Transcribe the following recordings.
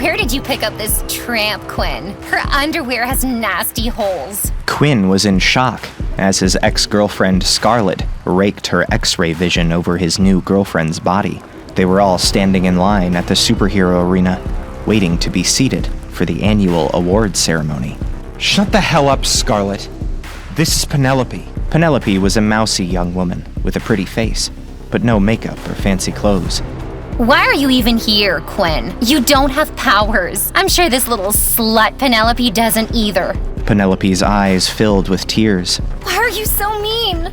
Where did you pick up this tramp, Quinn? Her underwear has nasty holes. Quinn was in shock as his ex-girlfriend Scarlett raked her X-ray vision over his new girlfriend's body. They were all standing in line at the superhero arena, waiting to be seated for the annual awards ceremony. Shut the hell up, Scarlett. This is Penelope. Penelope was a mousy young woman with a pretty face, but no makeup or fancy clothes. Why are you even here, Quinn? You don't have powers. I'm sure this little slut Penelope doesn't either. Penelope's eyes filled with tears. Why are you so mean?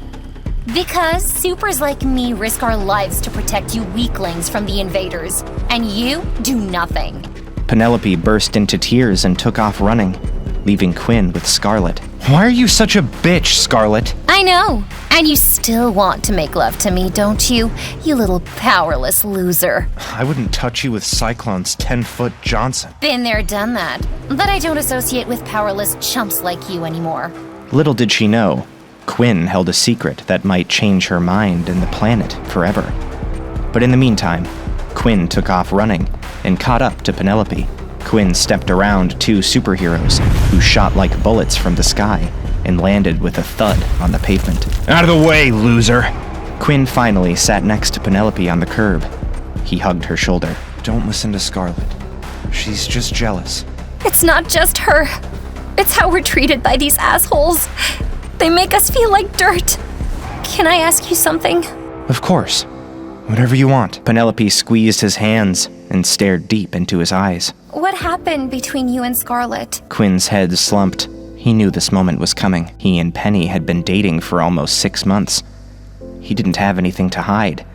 Because supers like me risk our lives to protect you weaklings from the invaders, and you do nothing. Penelope burst into tears and took off running, leaving Quinn with Scarlett. Why are you such a bitch, Scarlett? I know. And you still want to make love to me, don't you? You little powerless loser. I wouldn't touch you with Cyclone's 10-foot Johnson. Been there, done that. But I don't associate with powerless chumps like you anymore. Little did she know, Quinn held a secret that might change her mind and the planet forever. But in the meantime, Quinn took off running and caught up to Penelope. Quinn stepped around two superheroes who shot like bullets from the sky and landed with a thud on the pavement. Out of the way, loser! Quinn finally sat next to Penelope on the curb. He hugged her shoulder. Don't listen to Scarlett. She's just jealous. It's not just her. It's how we're treated by these assholes. They make us feel like dirt. Can I ask you something? Of course. Whatever you want. Penelope squeezed his hands and stared deep into his eyes. What happened between you and Scarlett? Quinn's head slumped. He knew this moment was coming. He and Penny had been dating for almost 6 months. He didn't have anything to hide,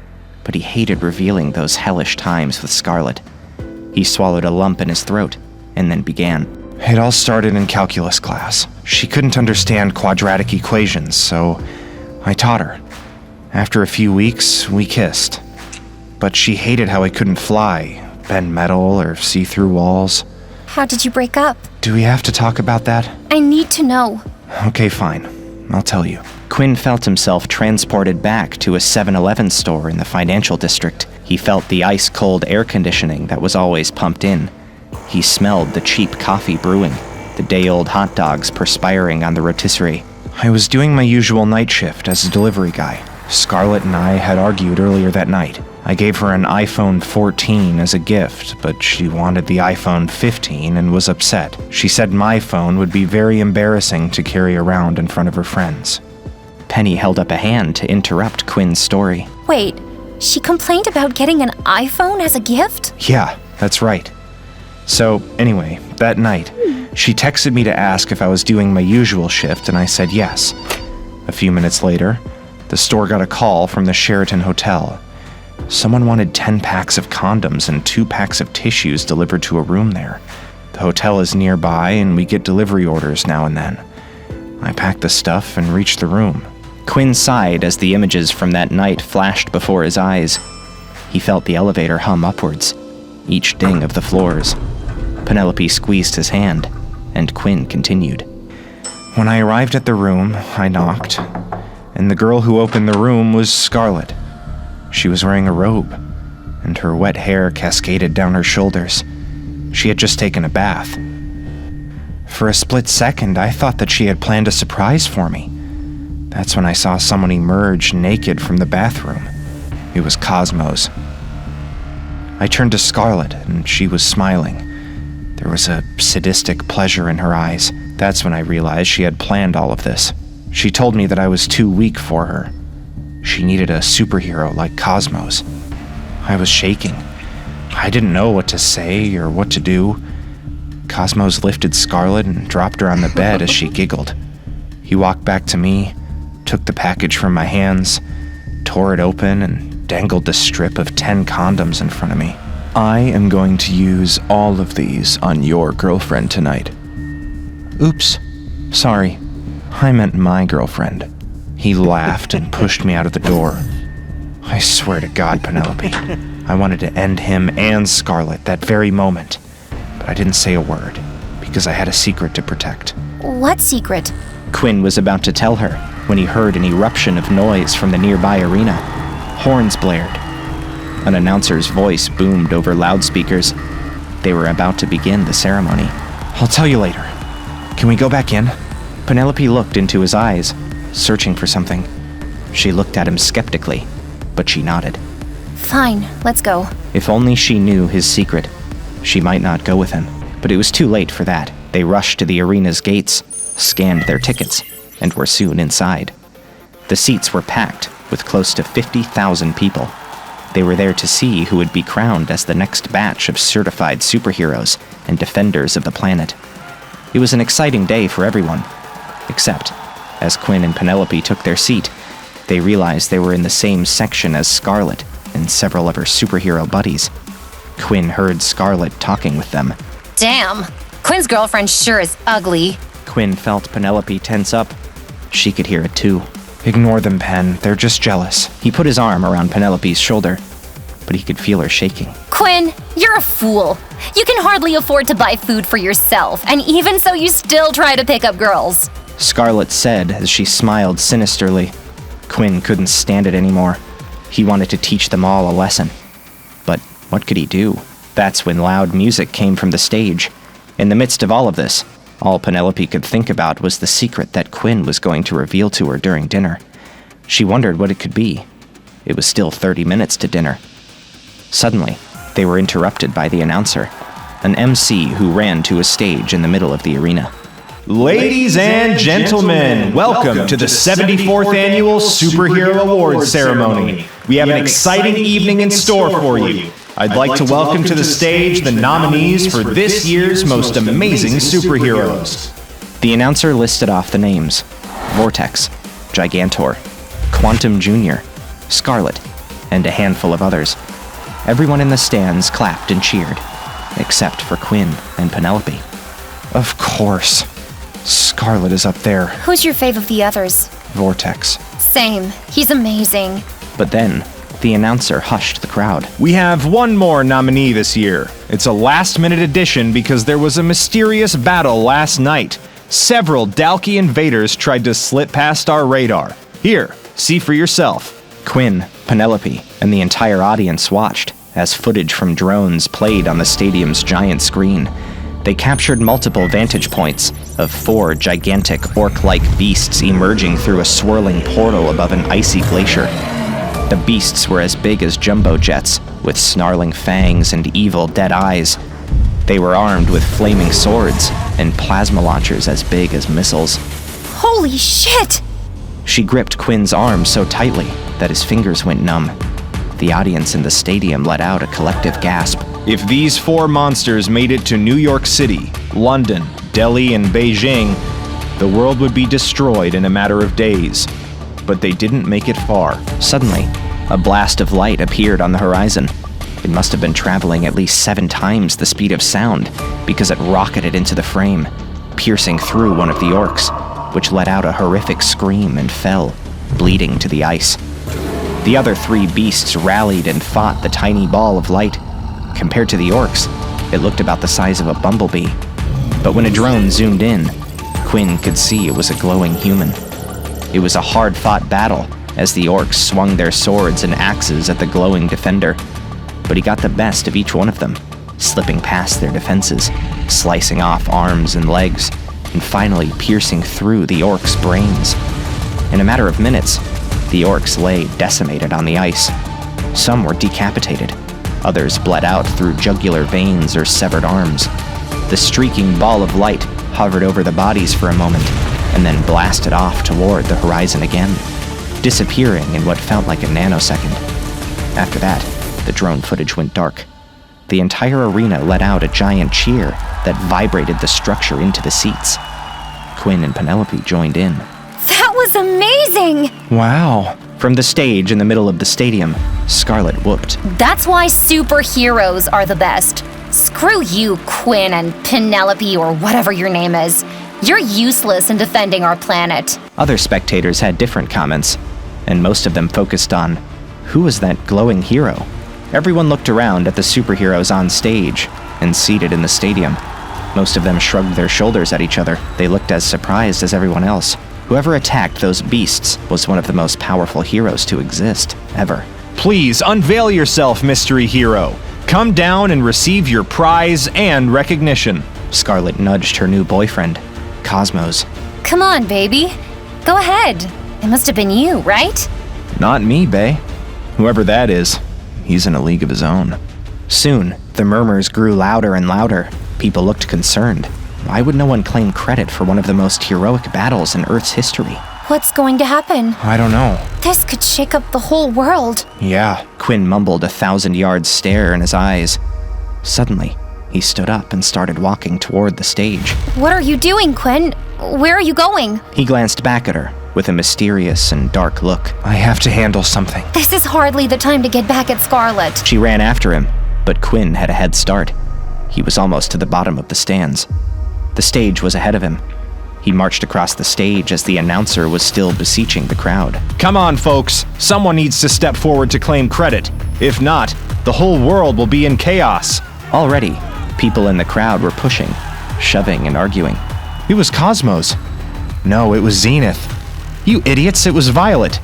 but he hated revealing those hellish times with Scarlett. He swallowed a lump in his throat and then began. It all started in calculus class. She couldn't understand quadratic equations, so I taught her. After a few weeks, we kissed. But she hated how I couldn't fly, bend metal, or see through walls. How did you break up? Do we have to talk about that? I need to know. Okay, fine. I'll tell you. Quinn felt himself transported back to a 7-Eleven store in the financial district. He felt the ice-cold air conditioning that was always pumped in. He smelled the cheap coffee brewing, the day-old hot dogs perspiring on the rotisserie. I was doing my usual night shift as a delivery guy. Scarlett and I had argued earlier that night. I gave her an iPhone 14 as a gift, but she wanted the iPhone 15 and was upset. She said my phone would be very embarrassing to carry around in front of her friends. Penny held up a hand to interrupt Quinn's story. Wait, she complained about getting an iPhone as a gift? Yeah, that's right. So, anyway, that night, she texted me to ask if I was doing my usual shift, and I said yes. A few minutes later, the store got a call from the Sheraton Hotel. Someone wanted 10 packs of condoms and 2 packs of tissues delivered to a room there. The hotel is nearby, and we get delivery orders now and then. I packed the stuff and reached the room. Quinn sighed as the images from that night flashed before his eyes. He felt the elevator hum upwards, each ding of the floors. Penelope squeezed his hand, and Quinn continued. When I arrived at the room, I knocked, and the girl who opened the room was Scarlett. She was wearing a robe, and her wet hair cascaded down her shoulders. She had just taken a bath. For a split second, I thought that she had planned a surprise for me. That's when I saw someone emerge naked from the bathroom. It was Cosmos. I turned to Scarlett, and she was smiling. There was a sadistic pleasure in her eyes. That's when I realized she had planned all of this. She told me that I was too weak for her. She needed a superhero like Cosmos. I was shaking. I didn't know what to say or what to do. Cosmos lifted Scarlett and dropped her on the bed as she giggled. He walked back to me, took the package from my hands, tore it open, and dangled the strip of 10 condoms in front of me. I am going to use all of these on your girlfriend tonight. Oops, sorry. I meant my girlfriend. He laughed and pushed me out of the door. I swear to God, Penelope, I wanted to end him and Scarlett that very moment. But I didn't say a word, because I had a secret to protect. What secret? Quinn was about to tell her when he heard an eruption of noise from the nearby arena. Horns blared. An announcer's voice boomed over loudspeakers. They were about to begin the ceremony. I'll tell you later. Can we go back in? Penelope looked into his eyes, searching for something. She looked at him skeptically, but she nodded. Fine, let's go. If only she knew his secret, she might not go with him. But it was too late for that. They rushed to the arena's gates, scanned their tickets, and were soon inside. The seats were packed with close to 50,000 people. They were there to see who would be crowned as the next batch of certified superheroes and defenders of the planet. It was an exciting day for everyone, except, as Quinn and Penelope took their seat, they realized they were in the same section as Scarlet and several of her superhero buddies. Quinn heard Scarlet talking with them. Damn, Quinn's girlfriend sure is ugly. Quinn felt Penelope tense up. She could hear it too. Ignore them, Pen. They're just jealous. He put his arm around Penelope's shoulder, but he could feel her shaking. Quinn, you're a fool. You can hardly afford to buy food for yourself, and even so you still try to pick up girls. Scarlet said as she smiled sinisterly. Quinn couldn't stand it anymore. He wanted to teach them all a lesson. But what could he do? That's when loud music came from the stage. In the midst of all of this, all Penelope could think about was the secret that Quinn was going to reveal to her during dinner. She wondered what it could be. It was still 30 minutes to dinner. Suddenly, they were interrupted by the announcer, an MC who ran to a stage in the middle of the arena. Ladies and gentlemen, welcome to the 74th Annual Superhero Awards Ceremony. We have an exciting evening in store for you. I'd like to welcome to the stage the nominees for this year's most amazing superheroes. The announcer listed off the names: Vortex, Gigantor, Quantum Jr., Scarlet, and a handful of others. Everyone in the stands clapped and cheered, except for Quinn and Penelope. Of course. Scarlet is up there. Who's your fave of the others? Vortex. Same. He's amazing. But then, the announcer hushed the crowd. We have one more nominee this year. It's a last-minute addition because there was a mysterious battle last night. Several Dalky invaders tried to slip past our radar. Here, see for yourself. Quinn, Penelope, and the entire audience watched as footage from drones played on the stadium's giant screen. They captured multiple vantage points of 4 gigantic orc-like beasts emerging through a swirling portal above an icy glacier. The beasts were as big as jumbo jets, with snarling fangs and evil dead eyes. They were armed with flaming swords and plasma launchers as big as missiles. Holy shit! She gripped Quinn's arm so tightly that his fingers went numb. The audience in the stadium let out a collective gasp. If these 4 monsters made it to New York City, London, Delhi, and Beijing, the world would be destroyed in a matter of days. But they didn't make it far. Suddenly, a blast of light appeared on the horizon. It must have been traveling at least 7 times the speed of sound, because it rocketed into the frame, piercing through one of the orcs, which let out a horrific scream and fell, bleeding to the ice. The other 3 beasts rallied and fought the tiny ball of light. Compared to the orcs, it looked about the size of a bumblebee. But when a drone zoomed in, Quinn could see it was a glowing human. It was a hard-fought battle as the orcs swung their swords and axes at the glowing defender. But he got the best of each one of them, slipping past their defenses, slicing off arms and legs, and finally piercing through the orcs' brains. In a matter of minutes, the orcs lay decimated on the ice. Some were decapitated. Others bled out through jugular veins or severed arms. The streaking ball of light hovered over the bodies for a moment, and then blasted off toward the horizon again, disappearing in what felt like a nanosecond. After that, the drone footage went dark. The entire arena let out a giant cheer that vibrated the structure into the seats. Quinn and Penelope joined in. That was amazing! Wow. From the stage in the middle of the stadium, Scarlet whooped. That's why superheroes are the best. Screw you, Quinn and Penelope, or whatever your name is. You're useless in defending our planet. Other spectators had different comments, and most of them focused on, who was that glowing hero? Everyone looked around at the superheroes on stage and seated in the stadium. Most of them shrugged their shoulders at each other. They looked as surprised as everyone else. Whoever attacked those beasts was one of the most powerful heroes to exist, ever. Please, unveil yourself, mystery hero. Come down and receive your prize and recognition. Scarlet nudged her new boyfriend, Cosmos. Come on, baby. Go ahead. It must have been you, right? Not me, bae. Whoever that is, he's in a league of his own. Soon, the murmurs grew louder and louder. People looked concerned. Why would no one claim credit for one of the most heroic battles in Earth's history? What's going to happen? I don't know. This could shake up the whole world. Yeah. Quinn mumbled, a 1,000-yard stare in his eyes. Suddenly, he stood up and started walking toward the stage. What are you doing, Quinn? Where are you going? He glanced back at her with a mysterious and dark look. I have to handle something. This is hardly the time to get back at Scarlet. She ran after him, but Quinn had a head start. He was almost to the bottom of the stands. The stage was ahead of him. He marched across the stage as the announcer was still beseeching the crowd. Come on, folks. Someone needs to step forward to claim credit. If not, the whole world will be in chaos. Already, people in the crowd were pushing, shoving, and arguing. It was Cosmos. No, it was Zenith. You idiots, it was Violet.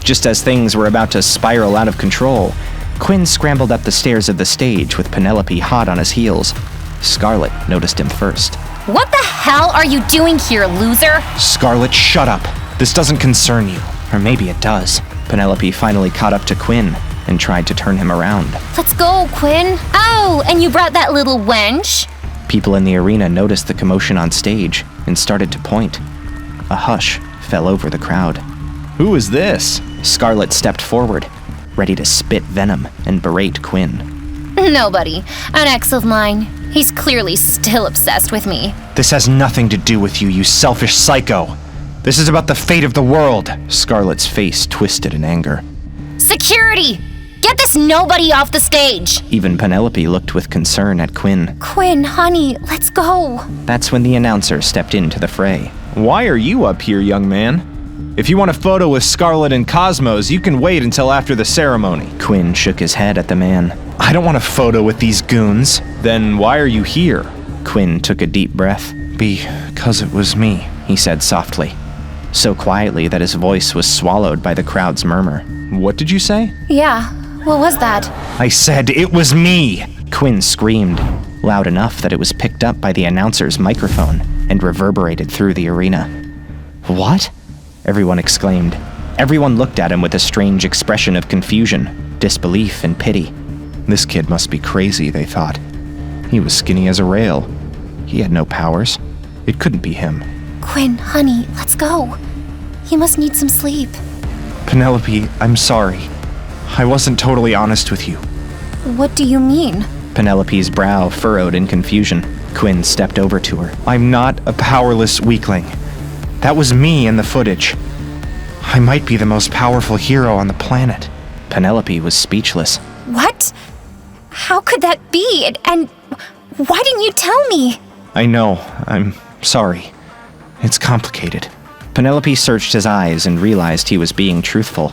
Just as things were about to spiral out of control, Quinn scrambled up the stairs of the stage with Penelope hot on his heels. Scarlet noticed him first. What the hell are you doing here, loser? Scarlet, shut up. This doesn't concern you. Or maybe it does. Penelope finally caught up to Quinn and tried to turn him around. Let's go, Quinn. Oh, and you brought that little wench? People in the arena noticed the commotion on stage and started to point. A hush fell over the crowd. Who is this? Scarlet stepped forward, ready to spit venom and berate Quinn. Nobody. An ex of mine. He's clearly still obsessed with me. This has nothing to do with you, you selfish psycho. This is about the fate of the world. Scarlet's face twisted in anger. Security! Get this nobody off the stage! Even Penelope looked with concern at Quinn. Quinn, honey, let's go. That's when the announcer stepped into the fray. Why are you up here, young man? If you want a photo with Scarlet and Cosmos, you can wait until after the ceremony. Quinn shook his head at the man. I don't want a photo with these goons. Then why are you here? Quinn took a deep breath. Because it was me. He said softly, so quietly that his voice was swallowed by the crowd's murmur. What did you say? Yeah, what was that? I said it was me! Quinn screamed, loud enough that it was picked up by the announcer's microphone and reverberated through the arena. What? Everyone exclaimed. Everyone looked at him with a strange expression of confusion, disbelief, and pity. This kid must be crazy, they thought. He was skinny as a rail. He had no powers. It couldn't be him. Quinn, honey, let's go. You must need some sleep. Penelope, I'm sorry. I wasn't totally honest with you. What do you mean? Penelope's brow furrowed in confusion. Quinn stepped over to her. I'm not a powerless weakling. That was me in the footage. I might be the most powerful hero on the planet. Penelope was speechless. What? How could that be? And why didn't you tell me? I know. I'm sorry. It's complicated. Penelope searched his eyes and realized he was being truthful.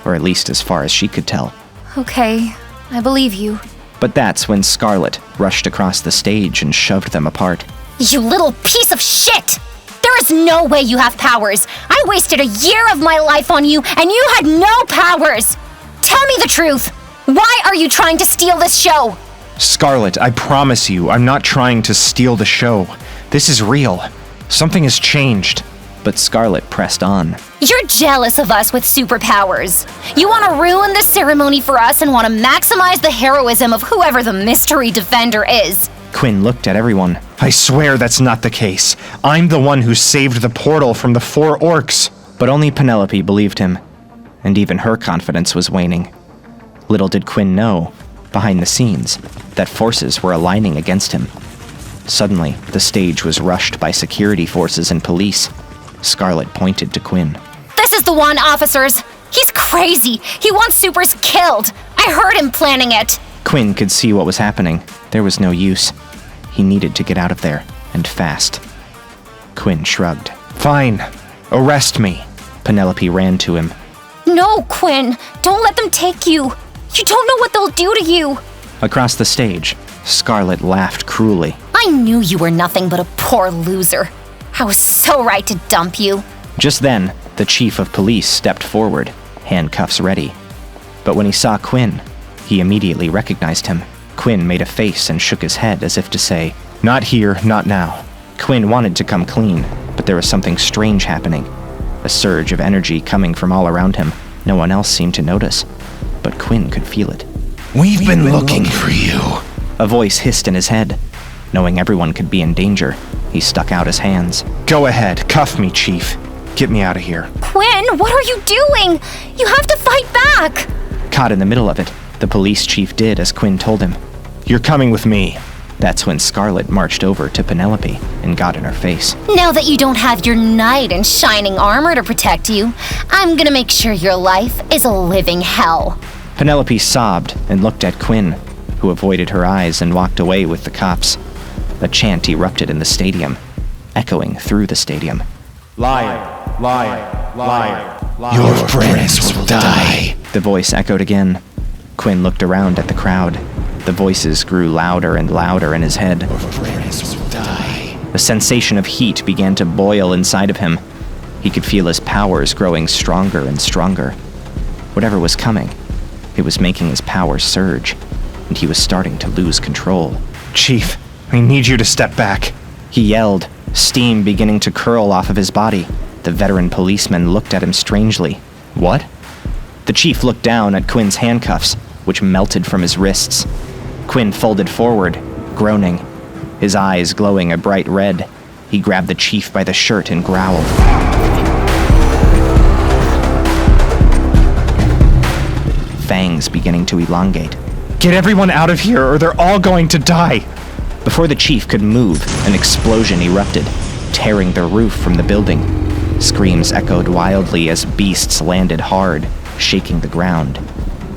Or at least as far as she could tell. Okay, I believe you. But that's when Scarlet rushed across the stage and shoved them apart. You little piece of shit! There is no way you have powers! I wasted a year of my life on you, and you had no powers! Tell me the truth! Why are you trying to steal this show? Scarlet, I promise you, I'm not trying to steal the show. This is real. Something has changed. But Scarlet pressed on. You're jealous of us with superpowers. You want to ruin the ceremony for us and want to maximize the heroism of whoever the mystery defender is. Quinn looked at everyone. I swear that's not the case. I'm the one who saved the portal from the 4 orcs. But only Penelope believed him, and even her confidence was waning. Little did Quinn know, behind the scenes, that forces were aligning against him. Suddenly, the stage was rushed by security forces and police. Scarlet pointed to Quinn. This is the one, officers! He's crazy! He wants supers killed! I heard him planning it! Quinn could see what was happening. There was no use. He needed to get out of there, and fast. Quinn shrugged. Fine. Arrest me. Penelope ran to him. No, Quinn! Don't let them take you! You don't know what they'll do to you! Across the stage, Scarlet laughed cruelly. I knew you were nothing but a poor loser. I was so right to dump you. Just then, the chief of police stepped forward, handcuffs ready. But when he saw Quinn, He immediately recognized him. Quinn made a face and shook his head as if to say, "Not here, not now." Quinn wanted to come clean, but there was something strange happening. A surge of energy coming from all around him. No one else seemed to notice, but Quinn could feel it. We've been looking for you. A voice hissed in his head. Knowing everyone could be in danger, he stuck out his hands. Go ahead, cuff me, Chief. Get me out of here. Quinn, what are you doing? You have to fight back! Caught in the middle of it, the police chief did as Quinn told him. You're coming with me. That's when Scarlet marched over to Penelope and got in her face. Now that you don't have your knight in shining armor to protect you, I'm gonna make sure your life is a living hell. Penelope sobbed and looked at Quinn, who avoided her eyes and walked away with the cops. A chant erupted in the stadium, echoing through the stadium. Liar, liar, liar, liar. Your friends will die. The voice echoed again. Quinn looked around at the crowd. The voices grew louder and louder in his head. Your friends will die. A sensation of heat began to boil inside of him. He could feel his powers growing stronger and stronger. Whatever was coming, it was making his powers surge, and he was starting to lose control. Chief, I need you to step back. He yelled, steam beginning to curl off of his body. The veteran policeman looked at him strangely. What? The chief looked down at Quinn's handcuffs, which melted from his wrists. Quinn folded forward, groaning, his eyes glowing a bright red. He grabbed the chief by the shirt and growled. Fangs beginning to elongate. Get everyone out of here or they're all going to die. Before the chief could move, an explosion erupted, tearing the roof from the building. Screams echoed wildly as beasts landed hard, shaking the ground.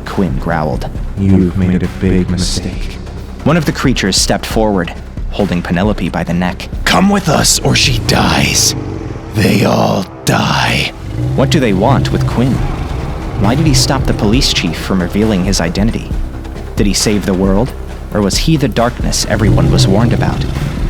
Quinn growled. You've made a big mistake. One of the creatures stepped forward, holding Penelope by the neck. Come with us or she dies. They all die. What do they want with Quinn? Why did he stop the police chief from revealing his identity? Did he save the world? Or was he the darkness everyone was warned about?